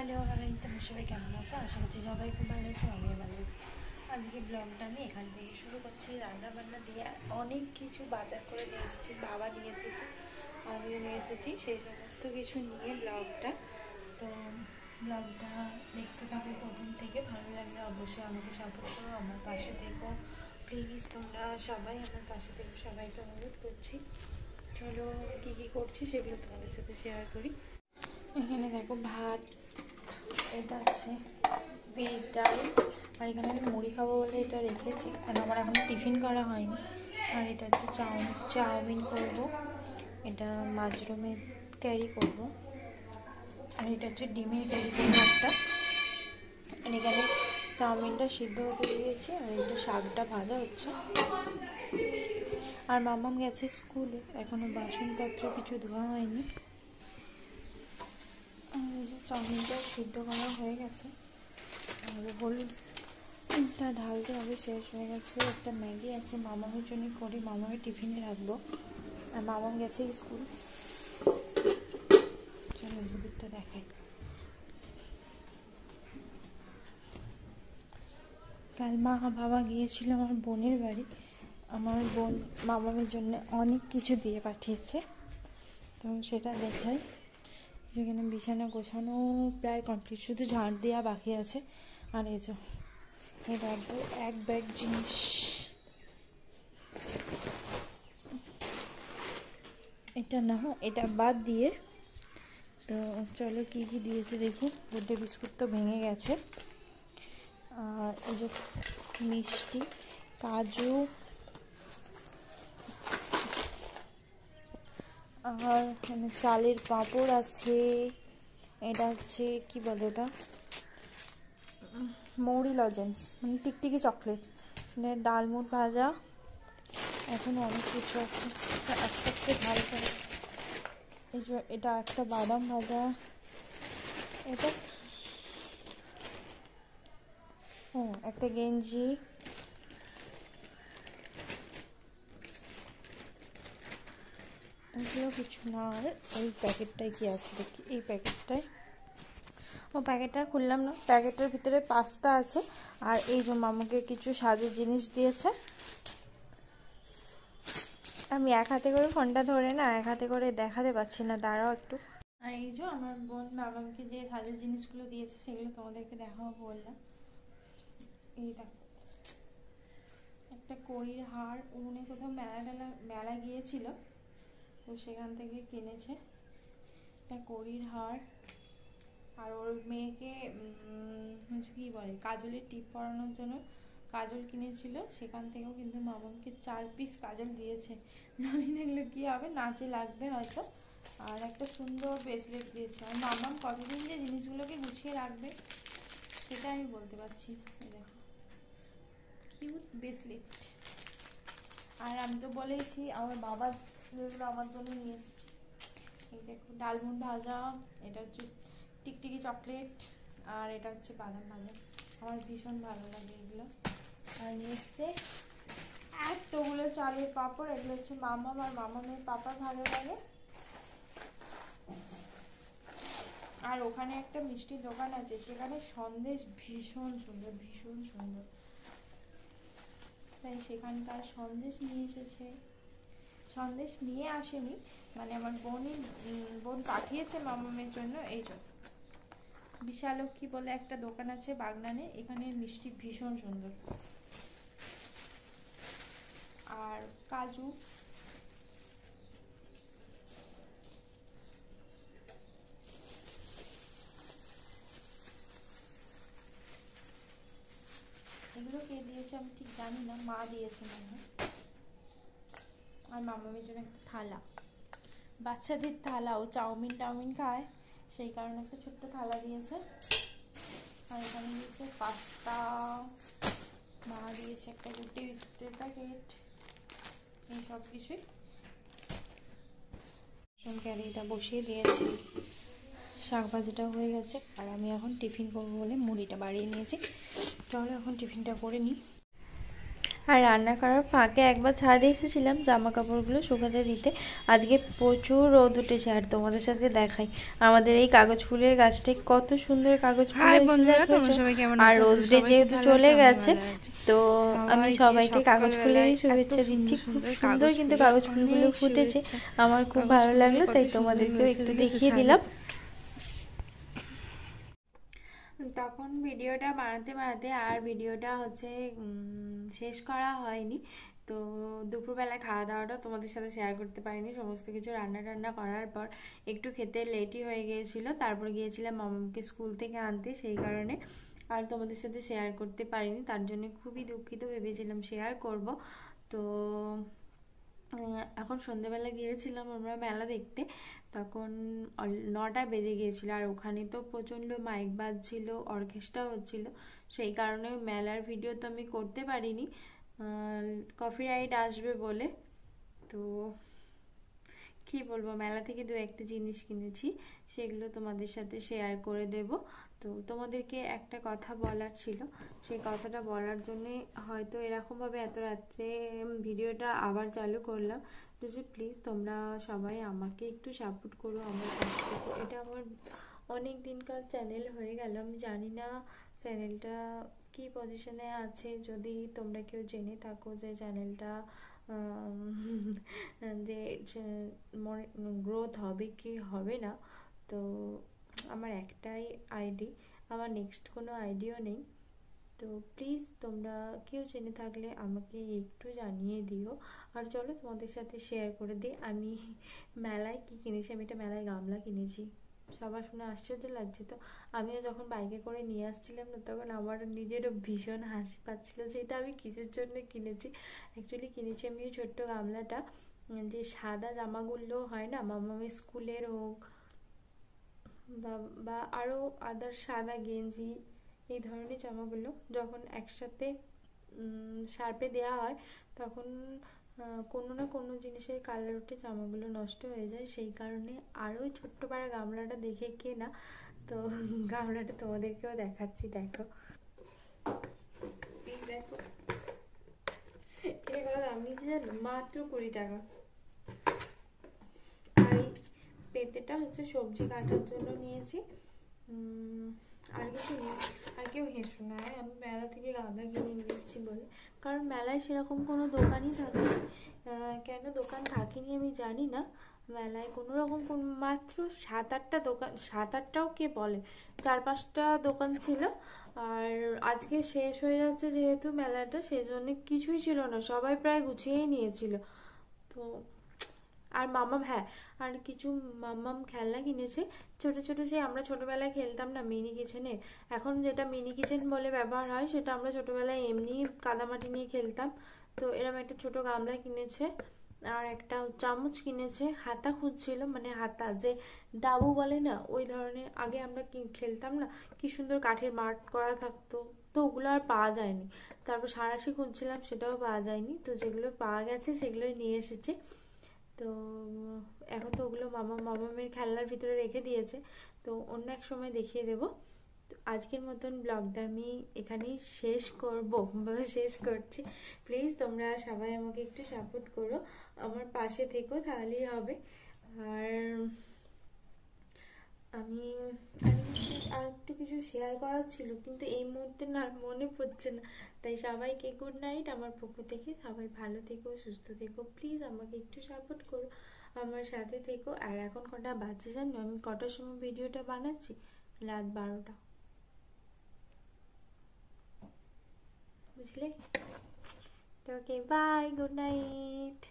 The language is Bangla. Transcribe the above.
হ্যালো হাই, তোমার সবাই কেমন আছো? আশা করছি সবাই খুব ভালো আছো, আমিও ভালো আছি। আজকে ব্লগটা আমি এখান থেকে শুরু করছি। রান্না বান্না দিয়ে অনেক কিছু বাজার করে নিয়ে এসেছি, বাবা নিয়ে এসেছি, আমিও নিয়ে এসেছি, সেই সমস্ত কিছু নিয়ে ব্লগটা। তো ব্লগটা দেখতে থাকো প্রথম থেকে, ভালো লাগলে অবশ্যই আমাকে সাপোর্ট করো, আমার পাশে থেকো প্লিজ। তোমরা সবাই আমার পাশে থেকো, সবাইকে অনুরোধ করছি। চলো কী কী করছি সেগুলো তোমাদের সাথে শেয়ার করি। এখানে দেখো ভাত, এটা আছে বিট ডাল, আর এখানে আমি মুড়ি খাবো বলে এটা রেখেছি, কারণ আমার এখন টিফিন করা হয়নি। আর এটা হচ্ছে চাউমিন করব, এটা মাশরুমের ক্যারি করব, আর এটা হচ্ছে ডিমের ক্যারি করবো একটা। আর এখানে চাউমিনটা সিদ্ধ হতে দিয়েছি, আর এটা শাকটা ভাজা হচ্ছে। আর মাম্মাম গেছে স্কুলে, এখনও বাসনপত্র কিছু ধোয়া হয়নি। আর এই যে চাউমিনটা সিদ্ধ করা হয়ে গেছে, আর হলুদটা ঢালতে হবে, শেষ হয়ে গেছে। একটা ম্যাগি আছে, মামামের জন্য করি, মামামের টিফিনে রাখবো। আর মামাম গেছে স্কুল। চলো হলুদটা দেখাই। কাল মা বাবা গিয়েছিল আমার বোনের বাড়ি, আমার বোন মামামের জন্য অনেক কিছু দিয়ে পাঠিয়েছে, তো সেটা দেখাই। যেখানে বিছানা গোছানো প্রায় কমপ্লিট, শুধু ঝাড় দেওয়া বাকি আছে। আর এই যে এটা এক ব্যাগ জিনিস, এটা না এটা বাদ দিয়ে। তো চলো কী কী দিয়েছে দেখি। গুড্ডে বিস্কুট তো ভেঙে গেছে, আর এই যে মিষ্টি, কাজু, আর মানে চালের পাঁপড় আছে। এটা হচ্ছে কি বলে, এটা মৌরি লজেন্স, মানে টিকটিকি চকলেট, মানে ডালমুট ভাজা, এখন অনেক কিছু আছে। আস্তে আস্তে ভালো। এই যে এটা একটা বাদাম ভাজা, এটা একটা গেঞ্জি, এগুলো কিছু না। আর এই প্যাকেটটায় কি আছে দেখি, এই প্যাকেটটায়, প্যাকেটটা খুললাম না, প্যাকেটের ভিতরে পাস্তা আছে। আর এই যে মামাকে কিছু সাজের জিনিস দিয়েছে। আমি এক হাতে করে ফোনটা ধরে না, এক হাতে করে দেখাতে পারছি না, দাঁড়াও একটু। আর এই যে আমার বোন মামাকে যে সাজের জিনিসগুলো দিয়েছে সেগুলো তোমাদেরকে দেখাবো বললাম। এই দেখো, একটা কড়ির হার, উনুনে কোথাও মেলা গিয়েছিল, তো সেখান থেকে কিনেছে একটা কড়ির হার। আর ওর মেয়েকে কি বলে, কাজলের টিপ পরানোর জন্য কাজল কিনেছিল, সেখান থেকেও কিন্তু মামাকে 4 পিস কাজল দিয়েছে। জানি না এগুলো কী হবে, নাচে লাগবে হয়তো। আর একটা সুন্দর ব্রেসলেট দিয়েছে। আর মামাম কতদিন যে জিনিসগুলোকে গুছিয়ে রাখবে সেটা আমি বলতে পারছি না। দেখো কিউট ব্রেসলেট। আর আমি তো বলেছি আমার বাবা আমার জন্য নিয়ে এসেছি। এই দেখো ডালমুট ভাজা, এটা হচ্ছে টিকটিকি চকলেট, আর এটা হচ্ছে বাদাম ভাজা। আমার ভীষণ ভালো লাগে এগুলো। আর নিয়ে এসছে এতগুলো চালের পাঁপড়, এগুলো হচ্ছে মামাম আর মামামের পাপার ভালো লাগে। আর ওখানে একটা মিষ্টির দোকান আছে, সেখানে সন্দেশ ভীষণ সুন্দর, ভীষণ সুন্দর, তাই সেখানকার সন্দেশ নিয়ে এসেছে। সন্দেশ নিয়ে আসেনি, মানে আমার বোন পাঠিয়েছে মামামের জন্য। এই জন্য বিশালক্ষী বলে একটা দোকান আছে বাগনানে, এখানে মিষ্টি ভীষণ সুন্দর। আর কাজু, এগুলো কে দিয়েছে আমি ঠিক জানি না, মা দিয়েছে মনে হয়। আর মামামের জন্য একটা থালা, বাচ্চাদের থালা, ও চাউমিন খায়, সেই কারণে একটা ছোট্ট থালা দিয়েছে। আর এখানে দিয়েছে পাস্তা, মা দিয়েছে একটা গুড্ডে বিস্কুটের প্যাকেট, এই সব কিছুই। ক্যারিটা বসিয়ে দিয়েছি, শাক ভাজিটা হয়ে গেছে, আর আমি এখন টিফিন করবো বলে মুড়িটা বাড়িয়ে নিয়েছি। চলো এখন টিফিনটা করে নিই। আর রান্না করার ফাঁকে একবার ছাদে এসেছিলাম জামা কাপড়গুলো শুকাতে দিতে। আজকে প্রচুর রোদ উঠেছে, আর তোমাদের সাথে দেখাই আমাদের এই কাগজ ফুলের গাছটায় কত সুন্দর কাগজ ফুল হয়েছে। আর রোজ ডে যেহেতু চলে গেছে, তো আমি সবাইকে কাগজ ফুলের শুভেচ্ছা দিচ্ছি। খুব সুন্দর কিন্তু কাগজ ফুলগুলো ফুটেছে, আমার খুব ভালো লাগলো, তাই তোমাদেরকেও একটু দেখিয়ে দিলাম। তখন ভিডিওটা বানাতে আর ভিডিওটা হচ্ছে শেষ করা হয়নি। তো দুপুরবেলা খাওয়া দাওয়াটা তোমাদের সাথে শেয়ার করতে পারিনি। সমস্ত কিছু রান্না করার পর একটু খেতে লেটই হয়ে গিয়েছিল। তারপর গিয়েছিলাম মামাকে স্কুল থেকে আনতে, সেই কারণে আর তোমাদের সাথে শেয়ার করতে পারিনি। তার জন্য খুবই দুঃখিত, ভেবেছিলাম শেয়ার করব। তো এখন সন্ধ্যেবেলা গিয়েছিলাম আমরা মেলা দেখতে, তখন 9টা বেজে গিয়েছিল। আর ওখানে তো প্রচণ্ড মাইক বাজছিল, অর্কেস্ট্রা হচ্ছিল, সেই কারণে মেলার ভিডিও তো আমি করতে পারিনি, কপিরাইট আসবে বলে। তো কি বলবো, মেলা থেকে দু একটা জিনিস কিনেছি, সেগুলো তোমাদের সাথে শেয়ার করে দেব। তো তোমাদেরকে একটা কথা বলার ছিল, সেই কথাটা বলার জন্যে হয়তো এরকমভাবে এত রাত্রে ভিডিওটা আবার চালু করলাম। তো যে প্লিজ তোমরা সবাই আমাকে একটু সাপোর্ট করো, আমার কাছ থেকে। এটা আমার অনেক দিনকার চ্যানেল হয়ে গেল, আমি জানি না চ্যানেলটা কি পজিশনে আছে। যদি তোমরা কেউ জেনে থাকো যে চ্যানেলটা যে গ্রোথ হবে কি হবে না, তো আমার একটাই আইডি, আমার নেক্সট কোনো আইডিও নেই। তো প্লিজ তোমরা কেউ জেনে থাকলে আমাকে একটু জানিয়ে দিও। আর চলো তোমাদের সাথে শেয়ার করে দিই আমি মেলায় কি কিনেছি। আমি একটা মেলায় গামলা কিনেছি, সবার শুনে আশ্চর্য লাগছে। তো আমিও যখন বাইকে করে নিয়ে আসছিলাম না, তখন আমার নিজেরও ভীষণ হাসি পাচ্ছিল যে এটা আমি কিসের জন্য কিনেছি। অ্যাকচুয়ালি কিনেছি আমি ওই ছোট্ট গামলাটা, যে সাদা জামাগুলো হয় না মামামের স্কুলের হোক বা আরও আদার সাদা গেঞ্জি, এই ধরনের জামাগুলো যখন একসাথে শার্পে দেওয়া হয়, তখন কোনো না কোনো জিনিসের কালার উঠে জামাগুলো নষ্ট হয়ে যায়। সেই কারণে আরও ওই ছোট্ট পাড়া গামলাটা দেখে কেনা। তো গামলাটা তোমাদেরকেও দেখাচ্ছি, দেখো এই দেখো, এবার আমি জানো মাত্র 20 টাকা। আর এই পেতেটা হচ্ছে সবজি কাটার জন্য নিয়েছি, আর কিছু নেই। আর কেউ হেসো না, আমি মেলা থেকে গামলা কিনে নিয়ে এসেছি বলে, কারণ মেলায় সেরকম কোনো দোকানই থাকেনি। কেন দোকান থাকেনি আমি জানি না, মেলায় কোনো রকম মাত্র 7-8টা দোকান, 7-8টাও কে বলে, 4-5টা দোকান ছিল। আর আজকে শেষ হয়ে যাচ্ছে যেহেতু মেলাটা, সেই জন্য কিছুই ছিল না, সবাই প্রায় গুছিয়েই নিয়েছিল। তো আর মামাম, হ্যাঁ, আর কিছু মামাম খেলনা কিনেছে, ছোট ছোট, সে আমরা ছোটবেলায় খেলতাম না মিনি কিচেনে, এখন যেটা মিনি কিচেন বলে ব্যবহার হয়, সেটা আমরা ছোটবেলায় এমনি কাদামাটি নিয়ে খেলতাম। তো এরকম একটা ছোট গামলা কিনেছে, আর একটা চামচ কিনেছে। হাতা খুঁজছিল, মানে হাতা যে ডাবু বলে না, ওই ধরনের, আগে আমরা খেলতাম না, কি সুন্দর কাঠের মাঠ করা থাকতো, তো ওগুলো আর পাওয়া যায়নি। তারপর সাঁড়াশি খুঁজছিলাম, সেটাও পাওয়া যায়নি। তো যেগুলো পাওয়া গেছে সেগুলোই নিয়ে এসেছি। তো এখন তো ওগুলো মামামের খেলনার ভিতরে রেখে দিয়েছে, তো অন্য এক সময় দেখিয়ে দেবো। তো আজকের মতন ব্লগটা আমি এখানেই শেষ করছি। প্লিজ তোমরা সবাই আমাকে একটু সাপোর্ট করো, আমার পাশে থেকো, তাহলেই হবে। আর আমি আর একটু কিছু শেয়ার করার ছিল, কিন্তু এই মুহূর্তে না মনে পড়ছে না। তাই সবাইকে গুড নাইট আমার পক্ষ থেকে। সবাই ভালো থেকো, সুস্থ থেকো, প্লিজ আমাকে একটু সাপোর্ট করো, আমার সাথে থেকো। আর এখন কটা বাজে জানো, আমি কটার সময় ভিডিওটা বানাচ্ছি? রাত 12টা, বুঝলে? তো ওকে, বাই, গুড নাইট।